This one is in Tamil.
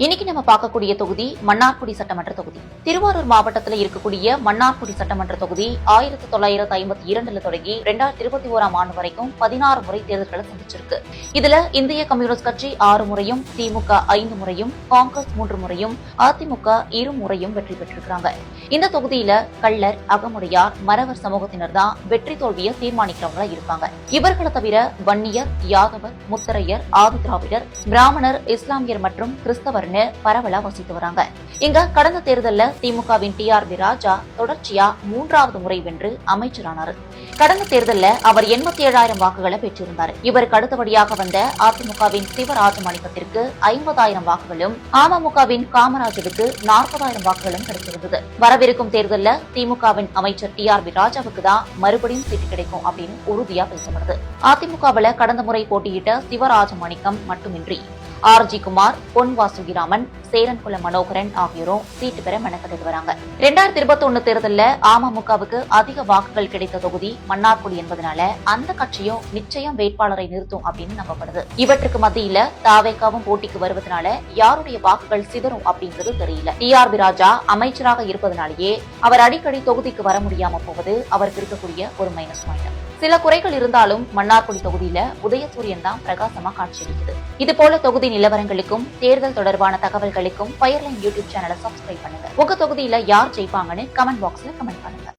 இன்னைக்கு நம்ம பார்க்கக்கூடிய தொகுதி மன்னார்குடி சட்டமன்ற தொகுதி. திருவாரூர் மாவட்டத்தில் இருக்கக்கூடிய மன்னார்குடி சட்டமன்ற தொகுதி 1952 தொடங்கி 2021 ஆண்டு வரைக்கும் 16 முறை தேர்தல்களை சந்திச்சிருக்கு. இதுல இந்திய கம்யூனிஸ்ட் கட்சி 6 முறையும், திமுக 5 முறையும், காங்கிரஸ் 3 முறையும், அதிமுக 2 முறையும் வெற்றி பெற்றிருக்கிறாங்க. இந்த தொகுதியில கள்ளர், அகமுடையார், மறவர் சமூகத்தினர் தான் வெற்றி தோல்வியை தீர்மானிக்கிறவங்களா இருப்பாங்க. இவர்களை தவிர வன்னியர், யாதவர், முத்தரையர், ஆதி திராவிடர், பிராமணர், இஸ்லாமியர் மற்றும் கிறிஸ்தவர் பரவலா வசித்து வராங்க. இங்க கடந்த தேர்தலில் திமுகவின் டி.ஆர்.பி. ராஜா தொடர்ச்சியா 3வது முறை வென்று அமைச்சரானார். கடந்த தேர்தலில் அவர் 87,000 வாக்குகளை பெற்றிருந்தார். இவருக்கு அடுத்தபடியாக வந்த அதிமுகவின் சிவராஜமாணிக்கத்திற்கு 50,000 வாக்குகளும், அமமுகவின் காமராஜருக்கு 40,000 வாக்குகளும் கிடைத்திருந்தது. வரவிருக்கும் தேர்தலில் திமுகவின் அமைச்சர் டி.ஆர்.பி. ராஜாவுக்கு தான் மறுபடியும் சீட்டு கிடைக்கும் அப்படின்னு உறுதியா பேசப்படுது. அதிமுகவில் கடந்த முறை போட்டியிட்ட சிவராஜமாணிக்கம் மட்டுமின்றி ஆர்.ஜி. குமார், பொன் வாசுகிராமன், சேரன்குளம் மனோகரன் ஆகியோரும் சீட்டு பெற மெனக்கெட்டு வராங்க. 2021 தேர்தலில் அமமுகவுக்கு அதிக வாக்குகள் கிடைத்த தொகுதி மன்னார்குடி என்பதனால அந்த கட்சியும் நிச்சயம் வேட்பாளரை நிறுத்தும் அப்படின்னு நம்பப்படுது. இவற்றுக்கு மத்தியில தாவேகாவும் போட்டிக்கு வருவதனால யாருடைய வாக்குகள் சிதறும் அப்படிங்கிறது தெரியல. டி.ஆர்.பி. ராஜா அமைச்சராக இருப்பதனாலேயே அவர் அடிக்கடி தொகுதிக்கு வர முடியாம போவது அவருக்கு இருக்கக்கூடிய ஒரு மைனஸ் பாயிண்ட். சில குறைகள் இருந்தாலும் மன்னார்குடி தொகுதியில உதயசூரியன் தான் பிரகாசமா காட்சியளிக்குது. இதுபோல தொகுதி நிலவரங்களுக்கும் தேர்தல் தொடர்பான தகவல்களுக்கும் ஃபயர்லைன் யூடியூப் சேனலை சப்ஸ்கிரைப் பண்ணுங்க. உங்க தொகுதியில யார் ஜெயிப்பாங்கன்னு கமெண்ட் பாக்ஸ்ல கமெண்ட் பண்ணுங்க.